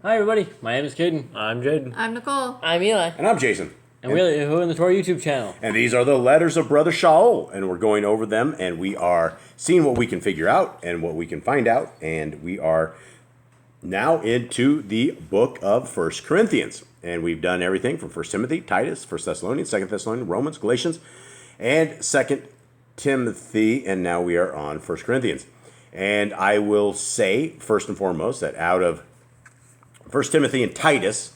Hi everybody, my name is Caden. I'm Jaden. I'm Nicole. I'm Eli. And I'm Jason. And we're in the Torah YouTube channel. And these are the letters of Brother Shaul. And we're going over them and we are seeing what we can figure out and what we can find out. And we are now into the book of 1 Corinthians. And we've done everything from 1 Timothy, Titus, 1 Thessalonians, 2 Thessalonians, Romans, Galatians, and 2 Timothy. And now we are on 1 Corinthians. And I will say, first and foremost, that out of 1 Timothy and Titus,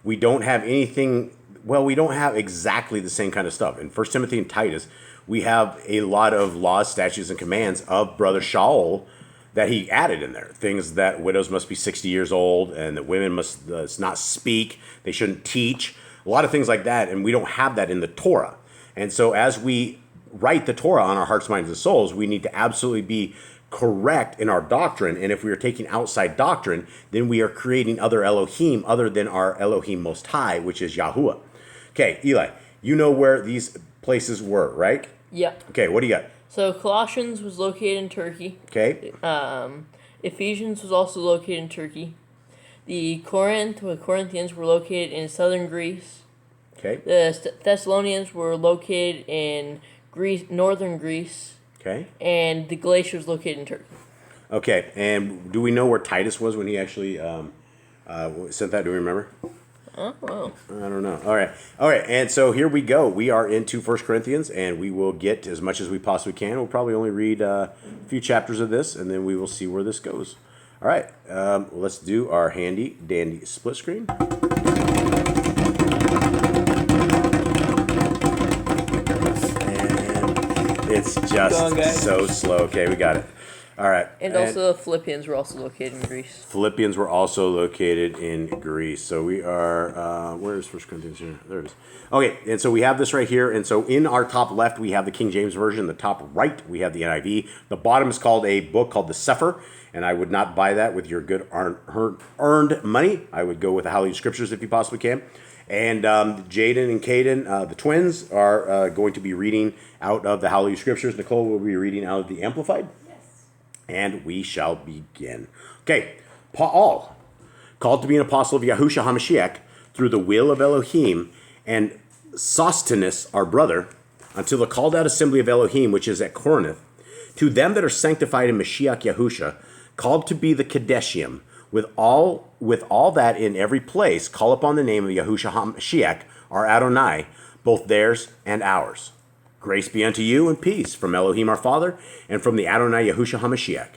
we don't have anything, well, we don't have exactly the same kind of stuff. In 1 Timothy and Titus, we have a lot of laws, statutes, and commands of Brother Shaul that he added in there. Things that widows must be 60 years old and that women must not speak, they shouldn't teach, a lot of things like that, and we don't have that in the Torah. And so as we write the Torah on our hearts, minds, and souls, we need to absolutely be correct in our doctrine, and if we are taking outside doctrine, then we are creating other Elohim other than our Elohim Most High, which is Yahuwah. Okay, Eli, you know where these places were, right? Yeah. Okay, what do you got? So Colossians was located in Turkey. Okay. Ephesians was also located in Turkey. The Corinthians were located in southern Greece. Okay. The Thessalonians were located in northern Greece. Okay. And the Galatia was located in Turkey. Okay, and do we know where Titus was when he actually sent that? Do we remember? Oh, wow. I don't know. All right, and so here we go. We are into 1 Corinthians, and we will get as much as we possibly can. We'll probably only read a few chapters of this, and then we will see where this goes. All right, let's do our handy-dandy split screen. It's just so slow. Okay, we got it. All right. And also the Philippians were also located in Greece. Philippians were also located in Greece. So we are, where is 1 Corinthians here? There it is. Okay, and so we have this right here. And so in our top left, we have the King James Version. The top right, we have the NIV. The bottom is called a book called the Sefer. And I would not buy that with your good earned money. I would go with the Yah Scriptures if you possibly can. And Jaden and Caden, the twins, are going to be reading out of the Yah Scriptures. Nicole will be reading out of the Amplified. Yes. And we shall begin. Okay, Paul, called to be an apostle of Yahushua HaMashiach through the will of Elohim, and Sosthenes, our brother, until the called out assembly of Elohim, which is at Corinth, to them that are sanctified in Mashiach Yahusha, called to be the Kadeshim, with all that in every place call upon the name of Yahushua HaMashiach, our Adonai, both theirs and ours. Grace be unto you and peace from Elohim our Father and from the Adonai Yahushua HaMashiach.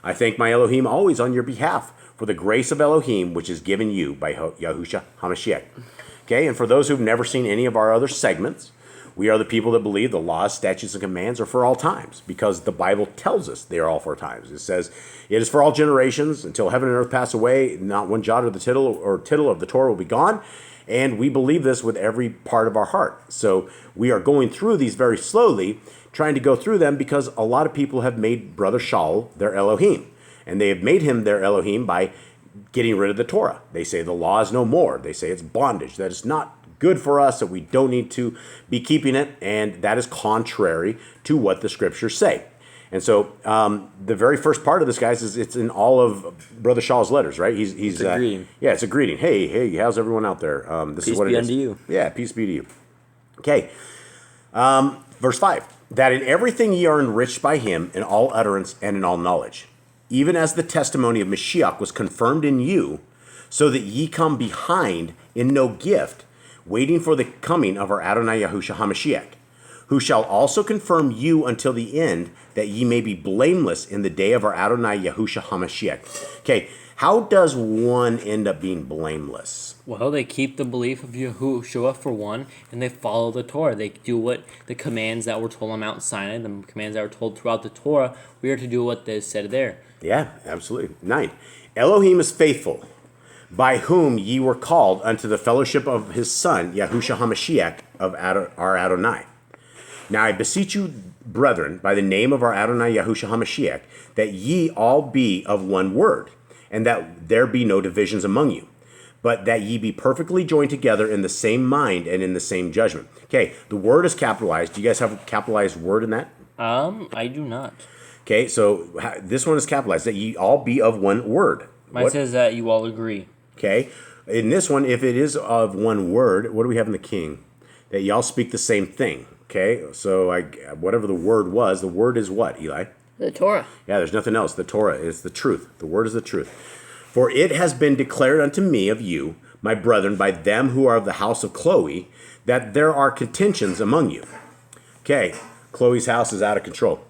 I thank my Elohim always on your behalf for the grace of Elohim which is given you by Yahushua HaMashiach. Okay, and for those who've never seen any of our other segments, we are the people that believe the laws, statutes, and commands are for all times, because the Bible tells us they are all for times. It says, it is for all generations, until heaven and earth pass away, not one jot of the tittle of the Torah will be gone. And we believe this with every part of our heart. So we are going through these very slowly, trying to go through them, because a lot of people have made Brother Shaul their Elohim. And they have made him their Elohim by getting rid of the Torah. They say the law is no more. They say it's bondage, that it's not good for us, that we don't need to be keeping it, and that is contrary to what the scriptures say. And so the very first part of this, guys, is it's in all of Brother Shaul's letters, right? He's a greeting. Yeah, it's a greeting. Hey, how's everyone out there? This peace is what be it is. unto you. Yeah, peace be to you. Okay, verse 5. That in everything ye are enriched by him in all utterance and in all knowledge, even as the testimony of Mashiach was confirmed in you, so that ye come behind in no gift, waiting for the coming of our Adonai Yahushua HaMashiach, who shall also confirm you until the end, that ye may be blameless in the day of our Adonai Yahushua HaMashiach. Okay, how does one end up being blameless? Well, they keep the belief of Yahushua for one, and they follow the Torah. They do what the commands that were told on Mount Sinai, the commands that were told throughout the Torah, we are to do what they said there. Yeah, absolutely. 9. Elohim is faithful, by whom ye were called unto the fellowship of his Son, Yahushua HaMashiach, of our Adonai. Now I beseech you, brethren, by the name of our Adonai Yahushua HaMashiach, that ye all be of one word, and that there be no divisions among you, but that ye be perfectly joined together in the same mind and in the same judgment. Okay, the word is capitalized. Do you guys have a capitalized word in that? I do not. Okay, so this one is capitalized, that ye all be of one word. Mine says that you all agree. Okay? In this one, if it is of one word, what do we have in the king? That y'all speak the same thing. Okay? So whatever the word was, the word is what, Eli? The Torah. Yeah, there's nothing else. The Torah is the truth. The word is the truth. For it has been declared unto me of you, my brethren, by them who are of the house of Chloe, that there are contentions among you. Okay, Chloe's house is out of control.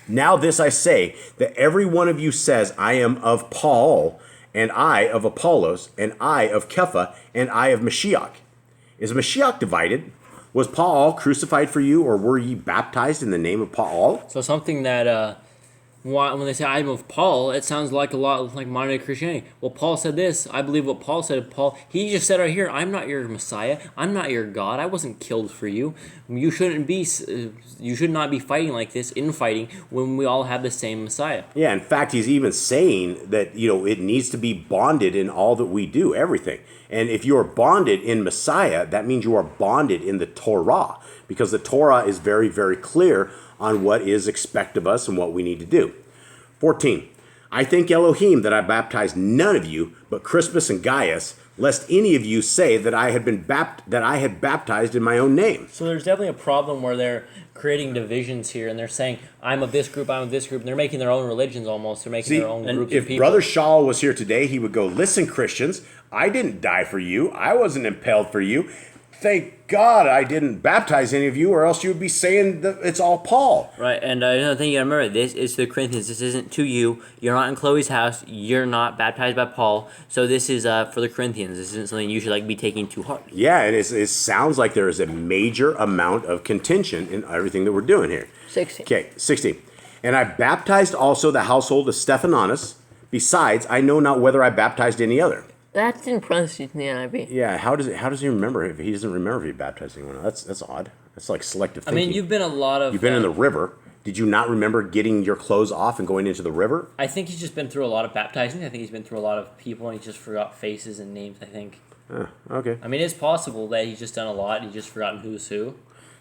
Now this I say, that every one of you says, I am of Paul, and I of Apollos, and I of Kepha, and I of Mashiach. Is Mashiach divided? Was Paul crucified for you, or were ye baptized in the name of Paul? So something that when they say I'm of Paul, it sounds like a lot like modern day Christianity. Well, Paul said this. I believe what Paul said. Paul, he just said right here, I'm not your Messiah. I'm not your God. I wasn't killed for you. You shouldn't be. You should not be fighting like this, infighting, when we all have the same Messiah. Yeah, in fact, he's even saying that, it needs to be bonded in all that we do, everything. And if you are bonded in Messiah, that means you are bonded in the Torah, because the Torah is very, very clear on what is expected of us and what we need to do. 14. I thank Elohim that I baptized none of you, but Crispus and Gaius, lest any of you say that I had baptized in my own name. So there's definitely a problem where they're creating divisions here, and they're saying I'm of this group, I'm of this group, and they're making their own religions almost. They're making their own groups of if people. Brother Shaul was here today, he would go, listen, Christians, I didn't die for you. I wasn't impaled for you. Thank God I didn't baptize any of you, or else you would be saying that it's all Paul. Right, and another thing you gotta remember, this is to the Corinthians. This isn't to you. You're not in Chloe's house. You're not baptized by Paul. So this is for the Corinthians. This isn't something you should be taking too hard. Yeah, and it sounds like there is a major amount of contention in everything that we're doing here. 16. Okay, 16. And I baptized also the household of Stephanas. Besides, I know not whether I baptized any other. That's in parentheses in the NIV. Yeah, how does he remember if he doesn't remember if he baptized anyone? That's odd. That's like selective I thinking. mean, you've been in the river. Did you not remember getting your clothes off and going into the river? I think he's just been through a lot of baptizing. I think he's been through a lot of people, and he just forgot faces and names, I think. Okay. I mean, it's possible that he's just done a lot. He's just forgotten who's who.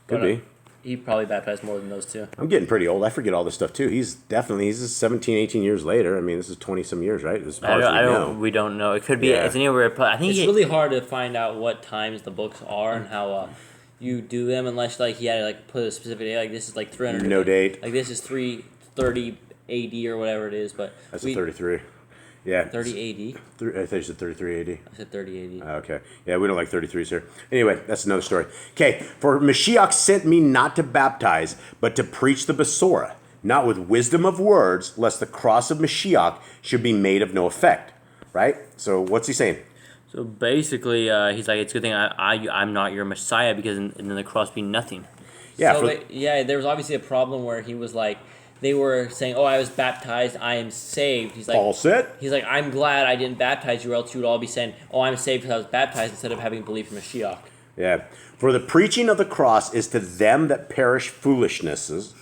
Could be. He probably baptized more than those two. I'm getting pretty old. I forget all this stuff too. He's 17, 18 years later. I mean, this is 20 some years, right? As far as we don't know. It could be. Yeah. It's anywhere. I think It's really hard to find out what times the books are and how you do them, unless he had to put a specific date. This is 300. No date. This is 330 AD or whatever it is, but That's a 33. Yeah. 30 AD. I thought you said 33 AD. I said 30 AD. Okay. Yeah, we don't like 33s here. Anyway, that's another story. Okay, for Mashiach sent me not to baptize, but to preach the Besorah, not with wisdom of words, lest the cross of Mashiach should be made of no effect. Right? So what's he saying? So basically, he's like, it's a good thing I'm not your Messiah, because then the cross be nothing. Yeah. There was obviously a problem where he was they were saying, "Oh, I was baptized, I am saved." He's like, Paul said. He's like, "I'm glad I didn't baptize you, or else you would all be saying, oh, I'm saved because I was baptized,' instead of having belief in Mashiach." Yeah. For the preaching of the cross is to them that perish foolishnesses,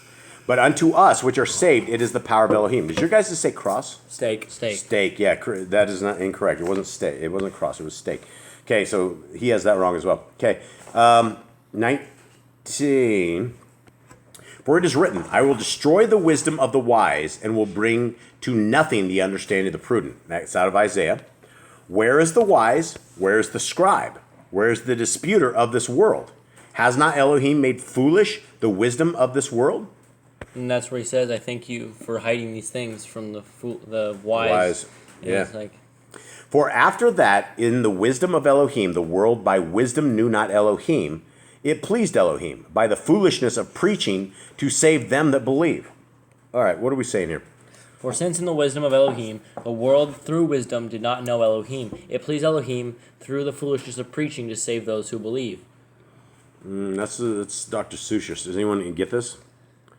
but unto us which are saved it is the power of Elohim. Did your guys just say cross? Steak. Steak, yeah, that is not incorrect. It wasn't steak. It wasn't cross. It was steak. Okay, so he has that wrong as well. Okay, 19. For it is written, I will destroy the wisdom of the wise and will bring to nothing the understanding of the prudent. That's out of Isaiah. Where is the wise? Where is the scribe? Where is the disputer of this world? Has not Elohim made foolish the wisdom of this world? And that's where he says, "I thank you for hiding these things from the wise." Yeah. It's For after that, in the wisdom of Elohim, the world by wisdom knew not Elohim. It pleased Elohim by the foolishness of preaching to save them that believe. All right, what are we saying here? For since in the wisdom of Elohim, the world through wisdom did not know Elohim, it pleased Elohim through the foolishness of preaching to save those who believe. That's Dr. Seuss. Does anyone get this?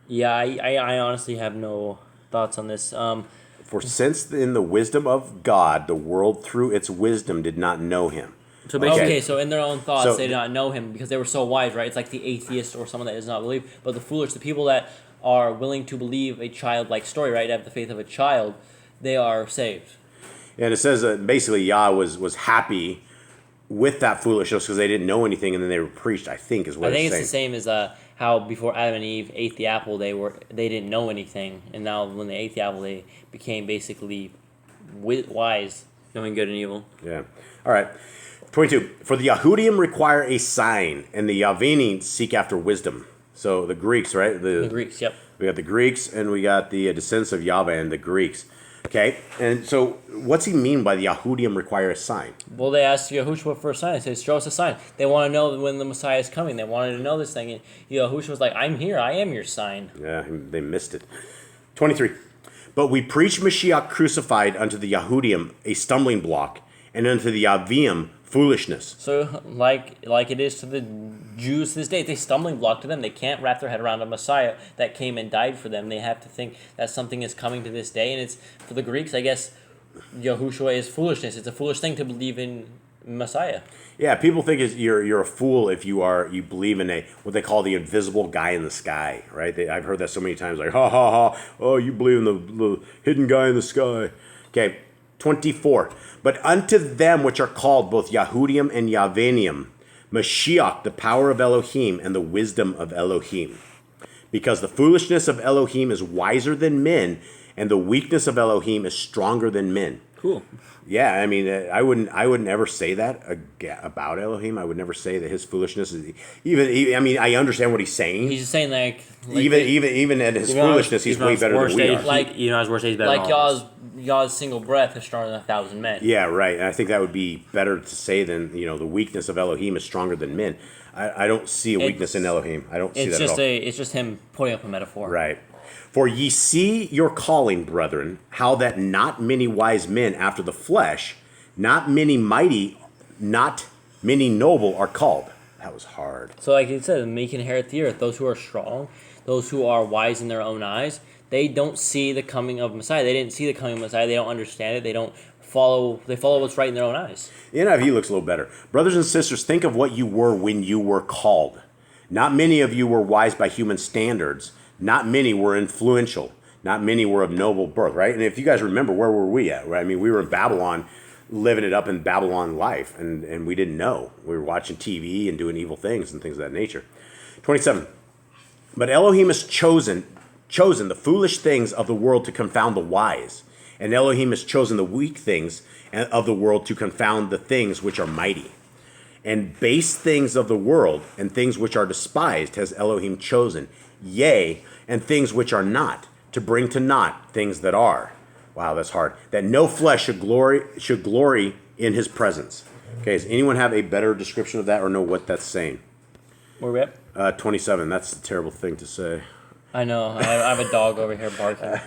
Yeah, I honestly have no thoughts on this. For since in the wisdom of God, the world through its wisdom did not know him. So basically, so in their own thoughts, they did not know him because they were so wise, right? It's like the atheist or someone that does not believe. But the foolish, the people that are willing to believe a childlike story, right? Have the faith of a child, they are saved. And it says that basically Yah was happy with that foolishness because they didn't know anything and then they were preached, I think is what I think it's it's the same as how before Adam and Eve ate the apple, they didn't know anything. And now when they ate the apple, they became basically wise. Knowing good and evil. Yeah. All right. 22. For the Yahudim require a sign, and the Yavanim seek after wisdom. So the Greeks, right? The Greeks, yep. We got the Greeks, and we got the descendants of Yahweh and the Greeks. Okay, and so what's he mean by the Yahudim require a sign? Well, they asked Yahushua for a sign. They said, show us a sign. They want to know when the Messiah is coming. They wanted to know this thing. And Yahushua was like, I'm here. I am your sign. Yeah, they missed it. 23. But we preach Mashiach crucified unto the Yahudim a stumbling block, and unto the Yavim foolishness. So, like it is to the Jews to this day, it's a stumbling block to them. They can't wrap their head around a Messiah that came and died for them. They have to think that something is coming to this day. And it's, for the Greeks, I guess, Yahushua is foolishness. It's a foolish thing to believe in Messiah. Yeah, people think you're a fool if you believe in what they call the invisible guy in the sky, right? I've heard that so many times, like, ha ha ha, oh, you believe in the hidden guy in the sky. Okay, 24. But unto them which are called both Yahudim and Yavanim, Mashiach, the power of Elohim and the wisdom of Elohim. Because the foolishness of Elohim is wiser than men, and the weakness of Elohim is stronger than men. Cool. Yeah, I mean, I wouldn't ever say that about Elohim. I would never say that his foolishness is even. I mean, I understand what he's saying. He's just saying like even at his foolishness, he's way better than we are. Like his worst days better. Like Yah's single breath is stronger than 1,000 men. Yeah, right. And I think that would be better to say than the weakness of Elohim is stronger than men. I don't see a weakness in Elohim. I don't see that at all. It's just him putting up a metaphor. Right. For ye see your calling, brethren, how that not many wise men after the flesh, not many mighty, not many noble are called. That was hard. So like it said, meek inherit the earth. Those who are strong, those who are wise in their own eyes, they don't see the coming of Messiah. They didn't see the coming of Messiah. They don't understand it. They follow what's right in their own eyes. The NIV looks a little better. Brothers and sisters, think of what you were when you were called. Not many of you were wise by human standards. Not many were influential. Not many were of noble birth, right? And if you guys remember, where were we at, right? I mean, we were in Babylon, living it up in Babylon life, and we didn't know. We were watching TV and doing evil things and things of that nature. 27. But Elohim has chosen the foolish things of the world to confound the wise. And Elohim has chosen the weak things of the world to confound the things which are mighty. And base things of the world and things which are despised has Elohim chosen. Yea, and things which are not, to bring to naught things that are. Wow, that's hard. That no flesh should glory in his presence. Okay, does anyone have a better description of that or know what that's saying? Where we at? 27. That's a terrible thing to say. I know. I have a dog over here barking.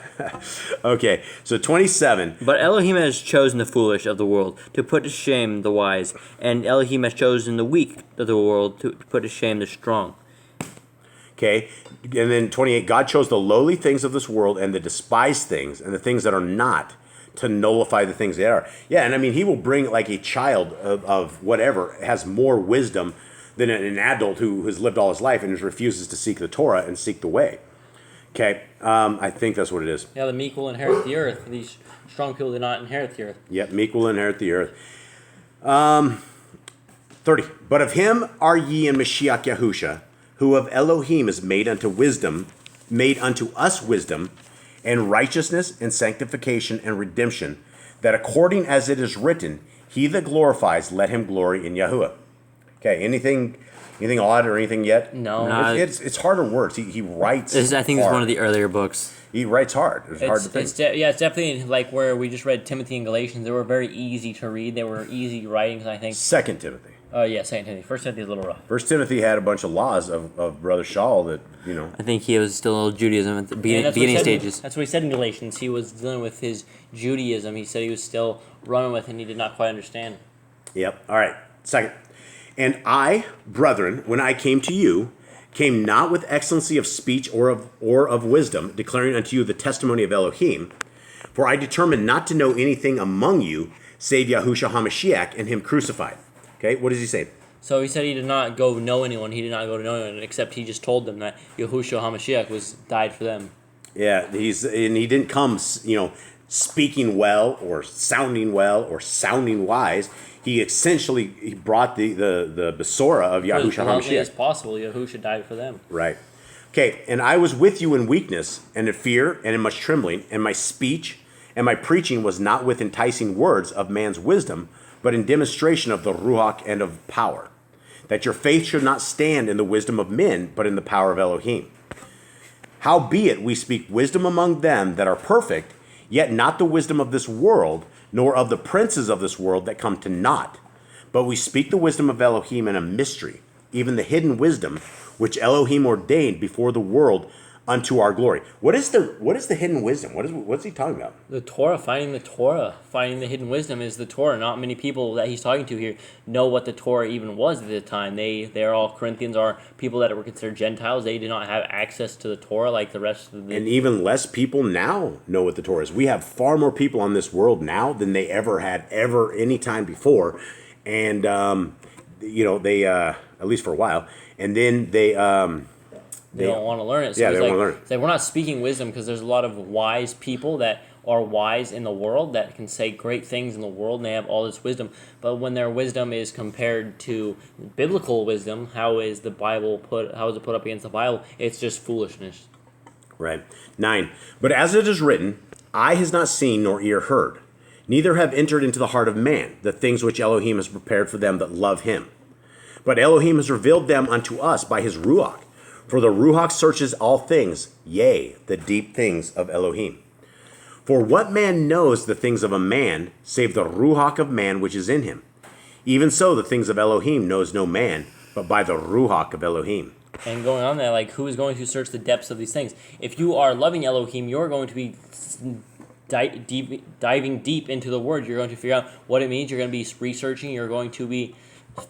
Okay, so 27. But Elohim has chosen the foolish of the world to put to shame the wise, and Elohim has chosen the weak of the world to put to shame the strong. Okay, and then 28, God chose the lowly things of this world and the despised things and the things that are not to nullify the things that are. Yeah, and I mean, he will bring like a child of whatever has more wisdom than an adult who has lived all his life and just refuses to seek the Torah and seek the way. Okay, I think that's what it is. Yeah, the meek will inherit the earth. These strong people do not inherit the earth. Yep, meek will inherit the earth. 30, but of him are ye in Mashiach Yahusha, who of Elohim is made unto us wisdom, and righteousness, and sanctification, and redemption, that according as it is written, he that glorifies, let him glory in Yahuwah. Okay, anything odd or anything yet? No. It's harder words. He writes I think hard. it's one of the earlier books. He writes hard. It's hard to think. It's definitely like where we just read Timothy and Galatians. They were very easy to read. They were easy writings, I think. 2 Timothy. Yeah, 2 Timothy. 1 Timothy is a little rough. 1 Timothy had a bunch of laws of Brother Shaul that, I think he was still Judaism at the beginning stages. That's what he said in Galatians. He was dealing with his Judaism. He said he was still running with it and he did not quite understand. Yep. All right. Second. And I, brethren, when I came to you, came not with excellency of speech or of wisdom, declaring unto you the testimony of Elohim. For I determined not to know anything among you, save Yahushua HaMashiach and him crucified. Okay, what does he say? So he said he did not go know anyone. He did not go to know anyone, except he just told them that Yahushua HaMashiach died for them. Yeah, he didn't come, speaking well or sounding wise. He essentially brought the Besora of Yahushua HaMashiach. As bluntly as possible, Yahushua died for them. Right. Okay, and I was with you in weakness and in fear and in much trembling, and my speech And my preaching was not with enticing words of man's wisdom, but in demonstration of the Ruach and of power, that your faith should not stand in the wisdom of men, but in the power of Elohim. Howbeit we speak wisdom among them that are perfect, yet not the wisdom of this world, nor of the princes of this world that come to naught. But we speak the wisdom of Elohim in a mystery, even the hidden wisdom, which Elohim ordained before the world unto our glory. What is the hidden wisdom? What's he talking about? The Torah, finding the hidden wisdom is the Torah. Not many people that he's talking to here know what the Torah even was at the time. They're all Corinthians are people that were considered Gentiles. They did not have access to the Torah like the rest of the. And even less people now know what the Torah is. We have far more people on this world now than they ever had any time before, and they at least for a while, and then they don't want to learn it. So yeah, they don't want to learn it. So we're not speaking wisdom because there's a lot of wise people that are wise in the world that can say great things in the world and they have all this wisdom. But when their wisdom is compared to biblical wisdom, how is it put up against the Bible? It's just foolishness. Right. 9. But as it is written, eye has not seen nor ear heard, neither have entered into the heart of man the things which Elohim has prepared for them that love him. But Elohim has revealed them unto us by his Ruach. For the Ruach searches all things, yea, the deep things of Elohim. For what man knows the things of a man, save the Ruach of man which is in him? Even so the things of Elohim knows no man, but by the Ruach of Elohim. And going on there, like, who is going to search the depths of these things? If you are loving Elohim, you're going to be diving deep into the Word. You're going to figure out what it means. You're going to be researching. You're going to be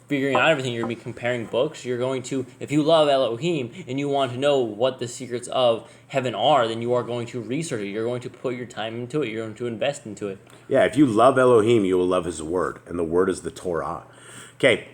figuring out everything. You're going to be comparing books. You're going to, if you love Elohim and you want to know what the secrets of heaven are, then you are going to research it. You're going to put your time into it. You're going to invest into it. Yeah, if you love Elohim, you will love his word, and the word is the Torah. Okay.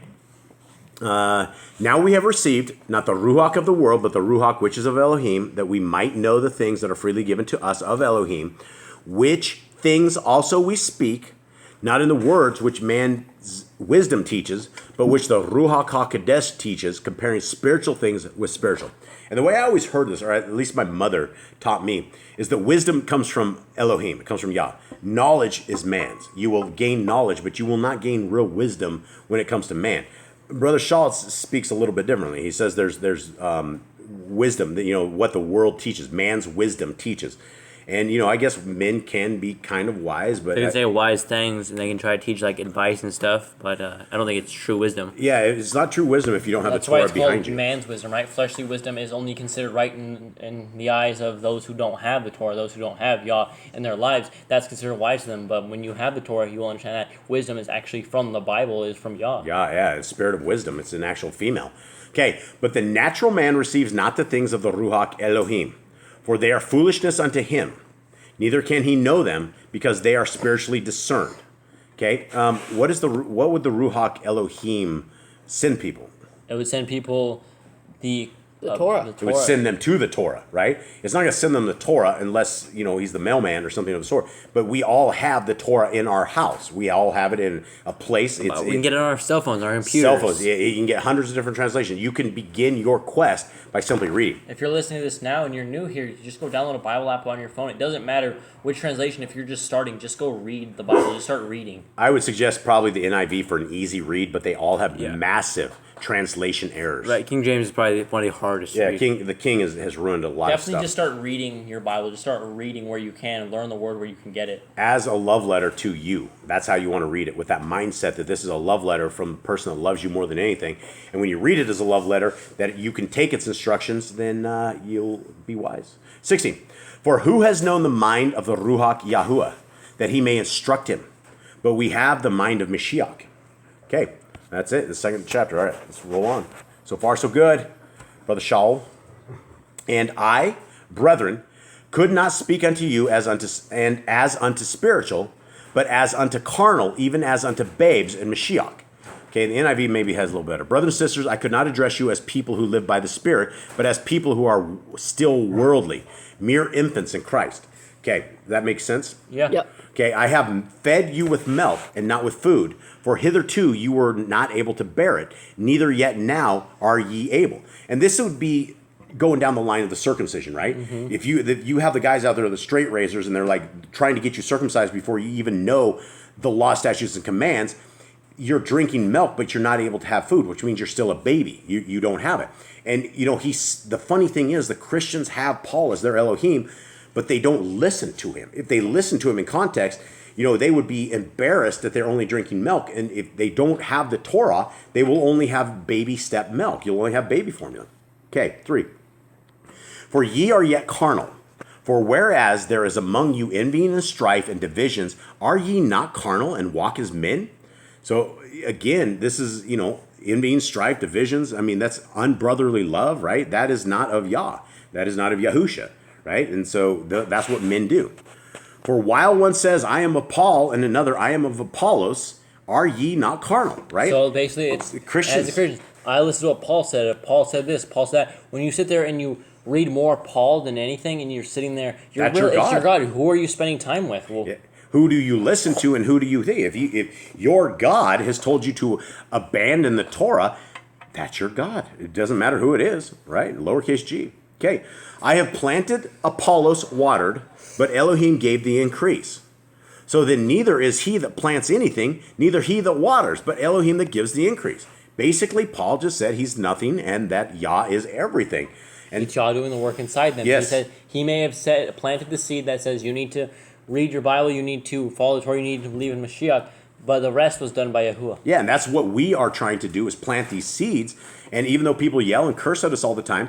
Now we have received not the Ruach of the world, but the Ruach which is of Elohim, that we might know the things that are freely given to us of Elohim, which things also we speak, not in the words which man's wisdom teaches, but which the Ruach HaKodesh teaches, comparing spiritual things with spiritual. And the way I always heard this, or at least my mother taught me, is that wisdom comes from Elohim. It comes from Yah. Knowledge is man's. You will gain knowledge, but you will not gain real wisdom when it comes to man. Brother Shaw speaks a little bit differently. He says there's wisdom, what the world teaches, man's wisdom teaches. And, I guess men can be kind of wise, but... They can say wise things, and they can try to teach, advice and stuff, but I don't think it's true wisdom. Yeah, it's not true wisdom if you don't have the Torah behind you. That's why it's called man's wisdom, right? Fleshly wisdom is only considered right in the eyes of those who don't have the Torah, those who don't have Yah in their lives. That's considered wise to them, but when you have the Torah, you will understand that wisdom is actually from the Bible, is from Yah. Yeah, it's spirit of wisdom. It's an actual female. Okay, but the natural man receives not the things of the Ruach Elohim, for they are foolishness unto him. Neither can he know them, because they are spiritually discerned. Okay, what would the Ruach Elohim send people? It would send people the Torah. It would send them to the Torah, right? It's not going to send them the Torah unless, he's the mailman or something of the sort. But we all have the Torah in our house. We all have it in a place. We can get it on our cell phones, our computers. Cell phones. Yeah, you can get hundreds of different translations. You can begin your quest by simply reading. If you're listening to this now and you're new here, you just go download a Bible app on your phone. It doesn't matter which translation. If you're just starting, just go read the Bible. Just start reading. I would suggest probably the NIV for an easy read, but they all have massive translation errors. Right, King James is probably one of the hardest. Yeah, the King has ruined a lot of stuff. Definitely just start reading your Bible. Just start reading where you can and learn the word where you can get it. As a love letter to you. That's how you want to read it, with that mindset that this is a love letter from a person that loves you more than anything. And when you read it as a love letter, that you can take its instructions, then you'll be wise. 16. For who has known the mind of the Ruach Yahuwah, that he may instruct him? But we have the mind of Mashiach. Okay. That's it, the second chapter. All right, let's roll on. So far, so good, Brother Shaul. And I, brethren, could not speak unto you as unto spiritual, but as unto carnal, even as unto babes in Mashiach. Okay, the NIV maybe has a little better. Brothers and sisters, I could not address you as people who live by the Spirit, but as people who are still worldly, mere infants in Christ. Okay, that makes sense? Yeah. Yep. Okay, I have fed you with milk and not with food, for hitherto you were not able to bear it, neither yet now are ye able. And this would be going down the line of the circumcision, right? If you have the guys out there, the straight razors, and they're like trying to get you circumcised before you even know the law, statutes, and commands, you're drinking milk, but you're not able to have food, which means you're still a baby. You don't have it. And, the funny thing is the Christians have Paul as their Elohim, but they don't listen to him. If they listen to him in context, they would be embarrassed that they're only drinking milk. And if they don't have the Torah, they will only have baby step milk. You'll only have baby formula. Okay, 3. For ye are yet carnal. For whereas there is among you envying and strife and divisions, are ye not carnal and walk as men? So again, this is, envying, strife, divisions. I mean, that's unbrotherly love, right? That is not of Yah. That is not of Yahusha, right? And so that's what men do. For while one says, I am of Paul, and another, I am of Apollos, are ye not carnal, right? So basically, it's Christians. As a Christian, I listen to what Paul said. If Paul said this, Paul said that. When you sit there and you read more Paul than anything, and you're sitting there, That's your God. it's your God. Who are you spending time with? Well, Yeah. Who do you listen to and who do you think? If your God has told you to abandon the Torah, that's your God. It doesn't matter who it is, right? Lowercase g. Okay. I have planted, Apollos watered, but Elohim gave the increase. So then neither is he that plants anything, neither he that waters, but Elohim that gives the increase. Basically, Paul just said he's nothing and that Yah is everything. And it's Yah doing the work inside them. Yes. He said he may have planted the seed that says you need to read your Bible, you need to follow the Torah, you need to believe in Mashiach, but the rest was done by Yahuwah. Yeah, and that's what we are trying to do is plant these seeds. And even though people yell and curse at us all the time,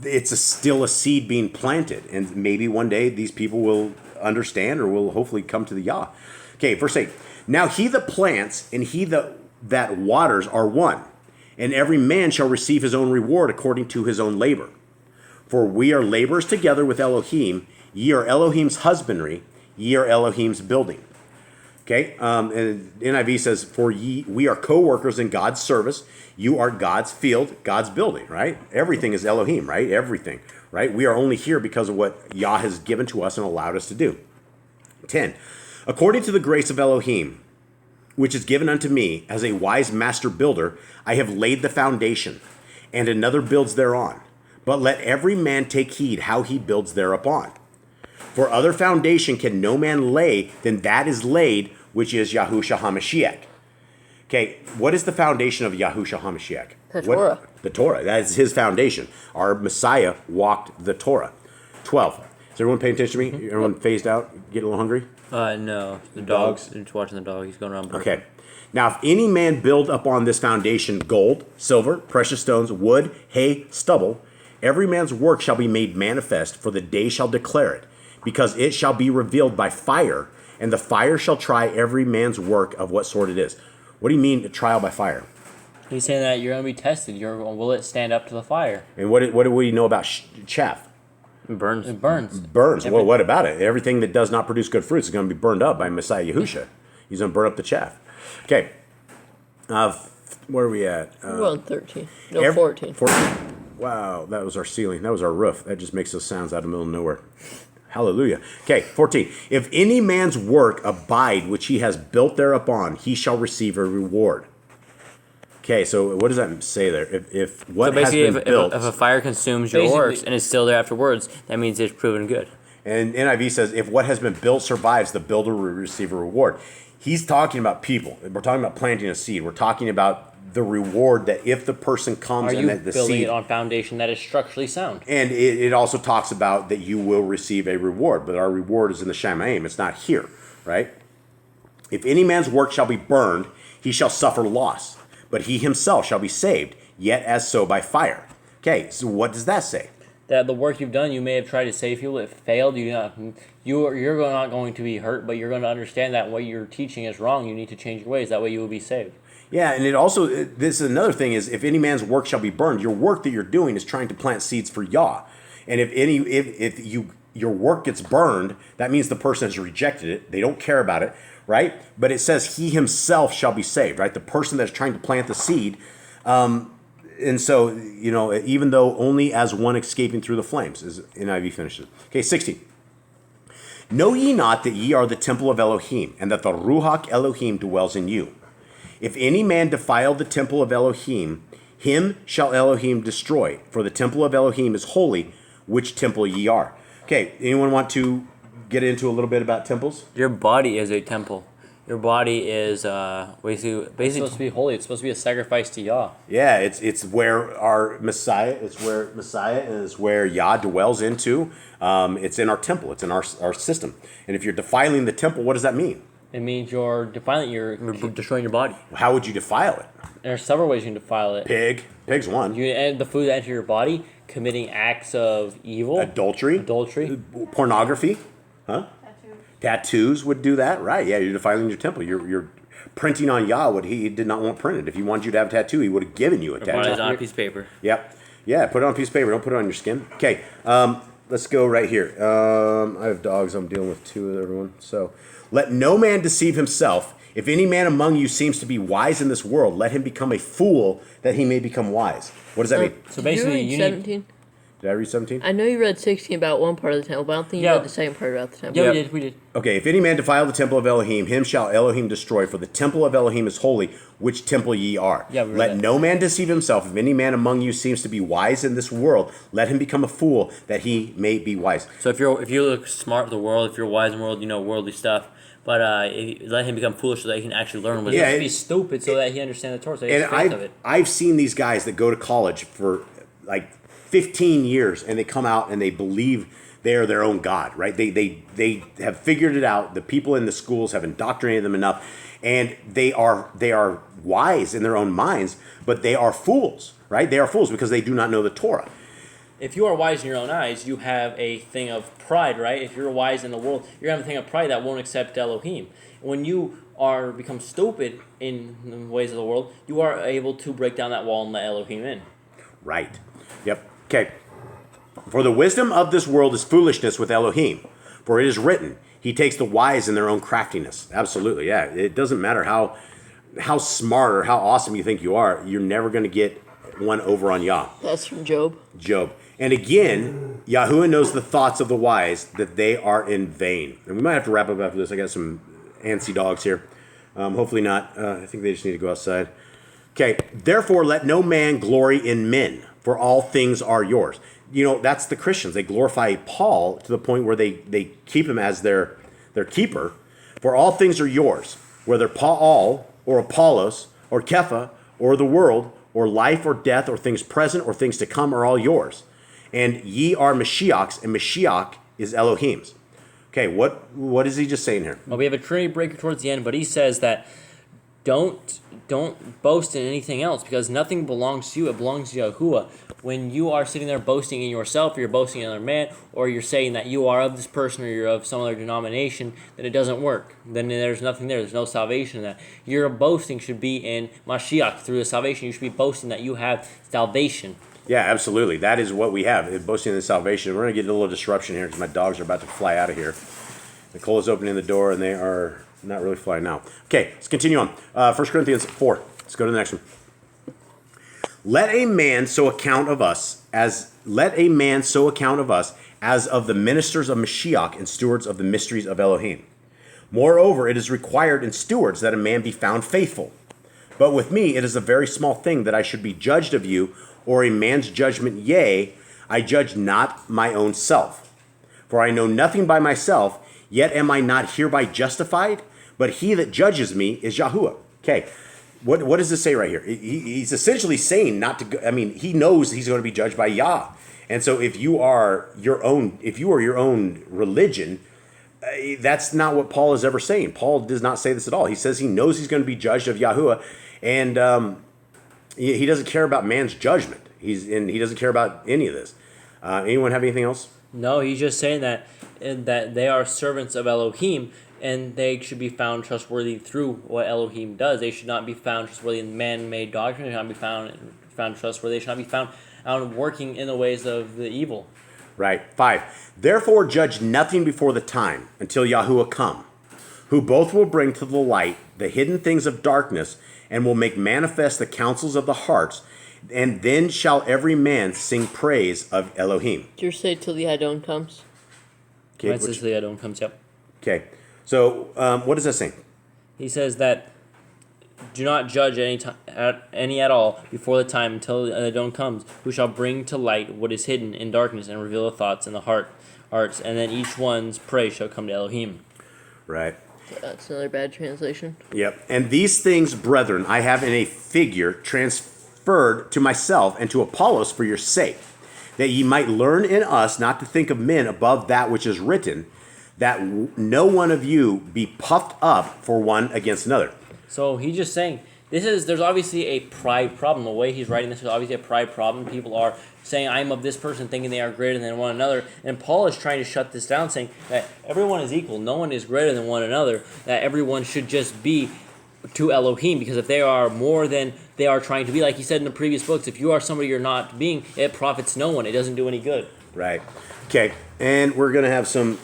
it's still a seed being planted. And maybe one day these people will understand or will hopefully come to the Yah. Okay, verse 8. Now he that plants and he that waters are one, and every man shall receive his own reward according to his own labor. For we are laborers together with Elohim. Ye are Elohim's husbandry, ye are Elohim's building. Okay, and NIV says, for we are co-workers in God's service. You are God's field, God's building, right? Everything is Elohim, right? Everything, right? We are only here because of what Yah has given to us and allowed us to do. 10. According to the grace of Elohim, which is given unto me as a wise master builder, I have laid the foundation, and another builds thereon. But let every man take heed how he builds thereupon. For other foundation can no man lay than that is laid, which is Yahusha HaMashiach. Okay, what is the foundation of Yahusha HaMashiach? The Torah. The Torah. That is his foundation. Our Messiah walked the Torah. 12. Is everyone paying attention to me? Everyone phased out? Getting a little hungry? No. The dog's just watching the dog. He's going around. Okay. Now, if any man build upon this foundation gold, silver, precious stones, wood, hay, stubble, every man's work shall be made manifest, for the day shall declare it, because it shall be revealed by fire, and the fire shall try every man's work of what sort it is. What do you mean, trial by fire? He's saying that you're going to be tested. Will it stand up to the fire? And what do we know about chaff? It burns. It burns. Burns. Well, what about it? Everything that does not produce good fruits is going to be burned up by Messiah Yahusha. He's going to burn up the chaff. Okay. Where are we at? We're on 13. No, 14. 14. Wow, that was our ceiling. That was our roof. That just makes those sounds out of the middle of nowhere. Hallelujah. Okay, 14. If any man's work abide which he has built thereupon, he shall receive a reward. Okay, so what does that say there? If what has been built... If a fire consumes your works and it's still there afterwards, that means it's proven good. And NIV says, if what has been built survives, the builder will receive a reward. He's talking about people. We're talking about planting a seed. We're talking about the reward that if the person comes and that the building seed... it on foundation that is structurally sound? And it also talks about that you will receive a reward, but our reward is in the Shamayim. It's not here, right? If any man's work shall be burned, he shall suffer loss, but he himself shall be saved, yet as so by fire. Okay, so what does that say? That the work you've done, you may have tried to save people, it failed. You're not going to be hurt, but you're going to understand that what you're teaching is wrong. You need to change your ways. That way you will be saved. Yeah, and it also, this is another thing, is if any man's work shall be burned, your work that you're doing is trying to plant seeds for Yah. And if your work gets burned, that means the person has rejected it. They don't care about it, right? But it says he himself shall be saved, right? The person that's trying to plant the seed. And so, even though only as one escaping through the flames, as NIV finishes. Okay, 16. Know ye not that ye are the temple of Elohim, and that the Ruach Elohim dwells in you? If any man defile the temple of Elohim, him shall Elohim destroy. For the temple of Elohim is holy, which temple ye are. Okay, anyone want to get into a little bit about temples? Your body is a temple. Your body is basically It's supposed to be holy. It's supposed to be a sacrifice to Yah. Yeah, it's where our Messiah, it's where Messiah is where Yah dwells into. It's in our temple. It's in our system. And if you're defiling the temple, what does that mean? It means you're defiling. You're destroying your body. How would you defile it? There are several ways you can defile it. Pig's one. You add the food that enter your body, committing acts of evil, Adultery. Pornography. Huh? Tattoos would do that, right? Yeah, you're defiling your temple. You're printing on Yah what he did not want printed. If he wanted you to have a tattoo, he would have given you a Write tattoo. it on a piece of paper. Yep. Yeah, put it on a piece of paper. Don't put it on your skin. Okay, let's go right here. I have dogs. I'm dealing with two of everyone. So, let no man deceive himself. If any man among you seems to be wise in this world, let him become a fool that he may become wise. What does that mean? So basically, you you read need. 17? Did I read 17? I know you read 16 about one part of the temple, but I don't think you Yeah. read the second part about the temple. Yeah, Yep. we did. Okay, if any man defile the temple of Elohim, him shall Elohim destroy, for the temple of Elohim is holy, which temple ye are. Yeah, we read let that. no man deceive himself. If any man among you seems to be wise in this world, let him become a fool, that he may be wise. So if you look smart with the world, if you're wise in the world, you know worldly stuff. But let him become foolish so that he can actually learn wisdom. Yeah, He be stupid so that he understands the Torah. So he has And faith of it. I've seen these guys that go to college for like 15 years, and they come out and they believe they are their own God, right? They have figured it out. The people in the schools have indoctrinated them enough, and they are wise in their own minds, but they are fools, right? They are fools because they do not know the Torah. If you are wise in your own eyes, you have a thing of pride, right? If you're wise in the world, you're having a thing of pride that won't accept Elohim. When you are become stupid in the ways of the world, you are able to break down that wall and let Elohim in. Right. Yep. Okay. For the wisdom of this world is foolishness with Elohim. For it is written, he takes the wise in their own craftiness. Absolutely, yeah. It doesn't matter how smart or how awesome you think you are, you're never going to get one over on Yah. That's from Job. Job. And again, Yahuwah knows the thoughts of the wise, that they are in vain. And we might have to wrap up after this. I got some antsy dogs here. Hopefully not. I think they just need to go outside. Okay. Therefore, let no man glory in men, for all things are yours. You know, that's the Christians. They glorify Paul to the point where they keep him as their keeper. For all things are yours, whether Paul or Apollos or Kepha or the world or life or death or things present or things to come are all yours. And ye are Mashiach's, and Mashiach is Elohim's. Okay, what is he just saying here? Well, we have a Trinity breaker towards the end, but he says that don't boast in anything else because nothing belongs to you. It belongs to Yahuwah. When you are sitting there boasting in yourself, or you're boasting in another man, or you're saying that you are of this person or you're of some other denomination, then it doesn't work. Then there's nothing there. There's no salvation in that. Your boasting should be in Mashiach. Through the salvation, you should be boasting that you have salvation. Yeah, absolutely. That is what we have, boasting in salvation. We're going to get a little disruption here because my dogs are about to fly out of here. Nicole is opening the door, and they are not really flying now. Okay, let's continue on. 1 Corinthians 4. Let's go to the next one. Let a man so account of us as of the ministers of Mashiach and stewards of the mysteries of Elohim. Moreover, it is required in stewards that a man be found faithful. But with me it is a very small thing that I should be judged of you, or a man's judgment, yea, I judge not my own self. For I know nothing by myself, yet am I not hereby justified? But he that judges me is Yahuwah. Okay, what does this say right here? He's essentially saying not to go, I mean, he knows he's going to be judged by Yah. And so if you are your own religion, that's not what Paul is ever saying. Paul does not say this at all. He says he knows he's going to be judged of Yahuwah, and he doesn't care about man's judgment. He doesn't care about any of this. Anyone have anything else? No, he's just saying that they are servants of Elohim, and they should be found trustworthy through what Elohim does. They should not be found trustworthy in man-made doctrine. They should not be found trustworthy. They should not be found out working in the ways of the evil. Right. 5. Therefore judge nothing before the time, until Yahuwah come, who both will bring to the light the hidden things of darkness, and will make manifest the counsels of the hearts, and then shall every man sing praise of Elohim. Did you say till the Adon comes? Okay. Right, since the Adon comes, yep. Okay. So what does that say? He says that do not judge any at all before the time until the dawn comes, who shall bring to light what is hidden in darkness and reveal the thoughts in the hearts, and then each one's praise shall come to Elohim. Right. That's another bad translation. Yep. And these things, brethren, I have in a figure transferred to myself and to Apollos for your sake, that ye might learn in us not to think of men above that which is written, that no one of you be puffed up for one against another. So he's just saying, there's obviously a pride problem. The way he's writing this is obviously a pride problem. People are saying, I'm of this person, thinking they are greater than one another. And Paul is trying to shut this down, saying that everyone is equal. No one is greater than one another. That everyone should just be to Elohim, because if they are more than they are trying to be, like he said in the previous books, if you are somebody you're not being, it profits no one. It doesn't do any good. Right. Okay. And we're going to have some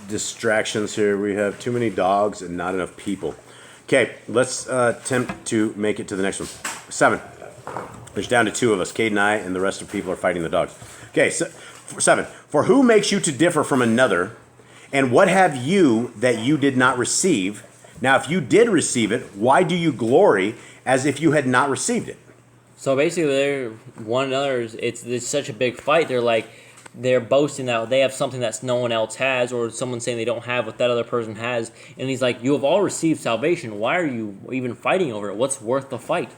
distractions here. We have too many dogs and not enough people. Okay, let's attempt to make it to the next one. 7. There's down to 2 of us. Cade and I, and the rest of people are fighting the dogs. Okay, so 7. For who makes you to differ from another? And what have you that you did not receive? Now, if you did receive it, why do you glory as if you had not received it? So basically, they're one another's. It's such a big fight. They're boasting that they have something that no one else has, or someone saying they don't have what that other person has. And he's like, you have all received salvation. Why are you even fighting over it? What's worth the fight?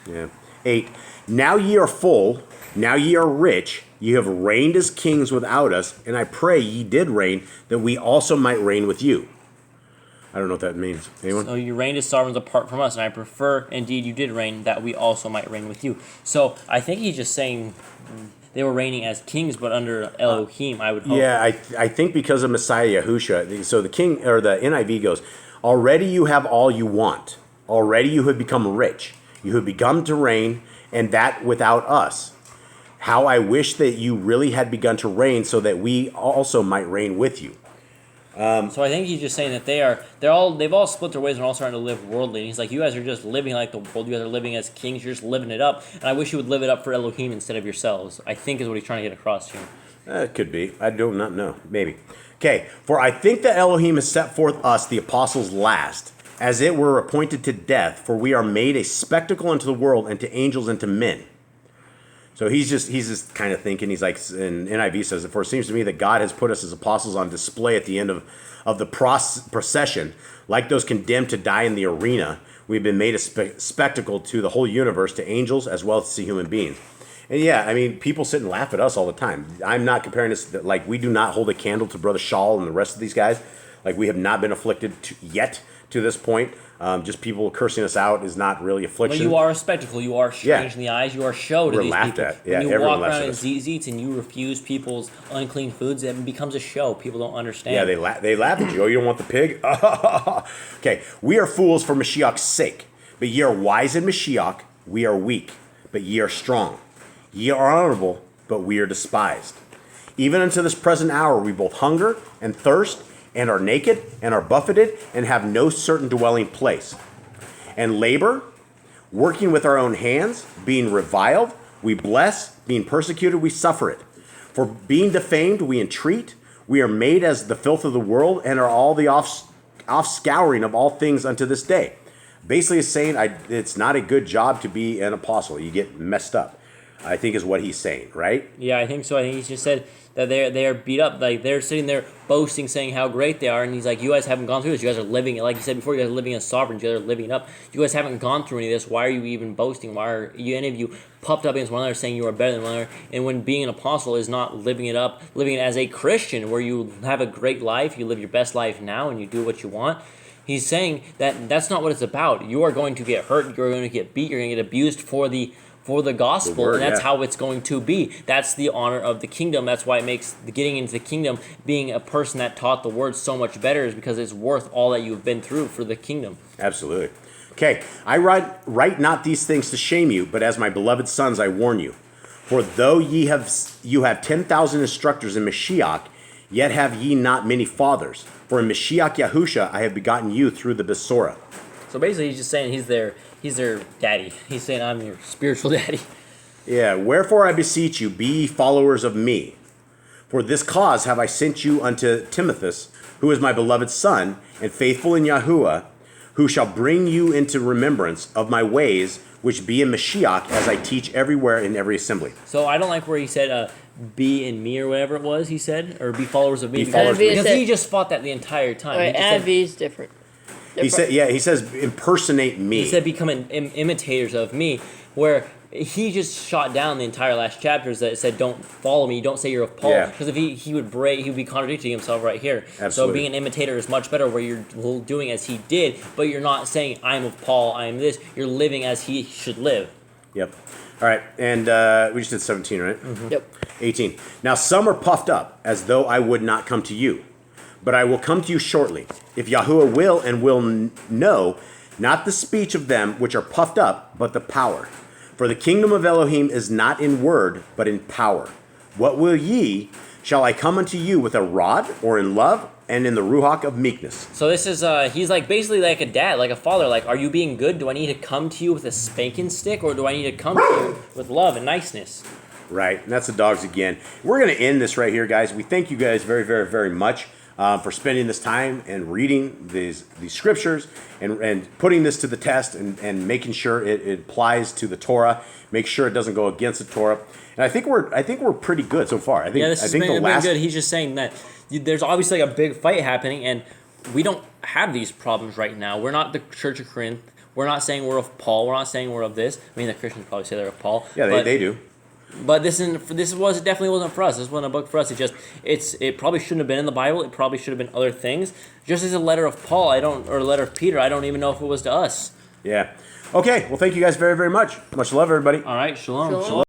Yeah. 8. Now ye are full, now ye are rich, ye have reigned as kings without us, and I pray ye did reign, that we also might reign with you. I don't know what that means. Anyone? So you reigned as sovereigns apart from us, and I prefer, indeed, you did reign, that we also might reign with you. So I think he's just saying they were reigning as kings, but under Elohim, I would hope. Yeah, I think because of Messiah Yahusha. So the king, or the NIV goes, already you have all you want. Already you have become rich. You have begun to reign, and that without us. How I wish that you really had begun to reign, so that we also might reign with you. So I think he's just saying that they've all split their ways and all starting to live worldly. And he's like, you guys are just living like the world. You guys are living as kings. You're just living it up. And I wish you would live it up for Elohim instead of yourselves. I think is what he's trying to get across here. It could be. I do not know. Maybe. Okay. For I think that Elohim has set forth us, the apostles, last, as it were appointed to death. For we are made a spectacle unto the world, and to angels, and to men. So he's just kind of thinking, he's like, and NIV says, for it seems to me that God has put us as apostles on display at the end of the procession. Like those condemned to die in the arena, we've been made a spectacle to the whole universe, to angels as well as to human beings. And yeah, I mean, people sit and laugh at us all the time. I'm not comparing this, like, we do not hold a candle to Brother Shaul and the rest of these guys. Like, we have not been afflicted yet to this point. Just people cursing us out is not really affliction. Well, you are a spectacle. You are strange in the eyes. You are show to We're these laughed people. at. Yeah, when you everyone walk laughs around at in us. ZZs and you refuse people's unclean foods, it becomes a show. People don't understand. Yeah, they laugh at you. Oh, you don't want the pig? Okay, we are fools for Mashiach's sake, but ye are wise in Mashiach. We are weak, but ye are strong. Ye are honorable, but we are despised. Even unto this present hour we both hunger and thirst, and are naked, and are buffeted, and have no certain dwelling place. And labor, working with our own hands, being reviled, we bless, being persecuted, we suffer it. For being defamed, we entreat, we are made as the filth of the world, and are all the offscouring of all things unto this day. Basically, it's saying it's not a good job to be an apostle. You get messed up, I think is what he's saying, right? Yeah, I think so. I think he's just said that they are beat up. Like, they're sitting there boasting, saying how great they are. And he's like, you guys haven't gone through this. You guys are living it. Like you said before, you guys are living as sovereigns. You guys are living it up. You guys haven't gone through any of this. Why are you even boasting? Why are any of you puffed up against one another, saying you are better than one another? And when being an apostle is not living it up, living it as a Christian, where you have a great life, you live your best life now, and you do what you want. He's saying that that's not what it's about. You are going to get hurt. You're going to get beat. You're going to get abused for the gospel, and that's how it's going to be. That's the honor of the kingdom. That's why it makes the getting into the kingdom, being a person that taught the word so much better, is because it's worth all that you've been through for the kingdom. Absolutely. Okay, I write not these things to shame you, but as my beloved sons I warn you. For though you have 10,000 instructors in Mashiach, yet have ye not many fathers. For in Mashiach Yahusha I have begotten you through the Besorah. So basically, he's just saying he's their daddy. He's saying, I'm your spiritual daddy. Yeah, wherefore I beseech you, be ye followers of me. For this cause have I sent you unto Timotheus, who is my beloved son, and faithful in Yahuwah, who shall bring you into remembrance of my ways, which be in Mashiach, as I teach everywhere in every assembly. So I don't like where he said, be in me or whatever it was he said, or be followers of me. Be followers of Because, me. because he just fought that the entire time. Right, He just said- NIV is different. He said, yeah, he says, impersonate me. He said become imitators of me, where he just shot down the entire last chapters that said don't follow me, don't say you're of Paul, Yeah. because if he would be contradicting himself right here. So Absolutely. being an imitator is much better, where you're doing as he did, but you're not saying I'm of Paul, I'm this. You're living as he should live. Yep. All right, and we just did 17, right? Yep. 18. Now some are puffed up, as though I would not come to you. But I will come to you shortly. If Yahuwah will and will know, not the speech of them which are puffed up, but the power. For the kingdom of Elohim is not in word, but in power. What will ye? Shall I come unto you with a rod, or in love, and in the ruach of meekness? So this is he's like basically like a dad, like a father. Like, are you being good? Do I need to come to you with a spanking stick, or do I need to come to you with love and niceness? Right, and that's the dogs again. We're going to end this right here, guys. We thank you guys very, very, very much for spending this time and reading these scriptures and putting this to the test and making sure it applies to the Torah. Make sure it doesn't go against the Torah. And I think we're pretty good so far. I think This has been good. He's just saying that there's obviously like a big fight happening, and we don't have these problems right now. We're not the Church of Corinth. We're not saying we're of Paul. We're not saying we're of this. I mean, the Christians probably say they're of Paul. Yeah, they do. But this definitely wasn't for us. This wasn't a book for us. It probably shouldn't have been in the Bible. It probably should have been other things. Just as a letter of Paul, or a letter of Peter, I don't even know if it was to us. Yeah. Okay. Well, thank you guys very, very much. Much love, everybody. All right, shalom. Shalom.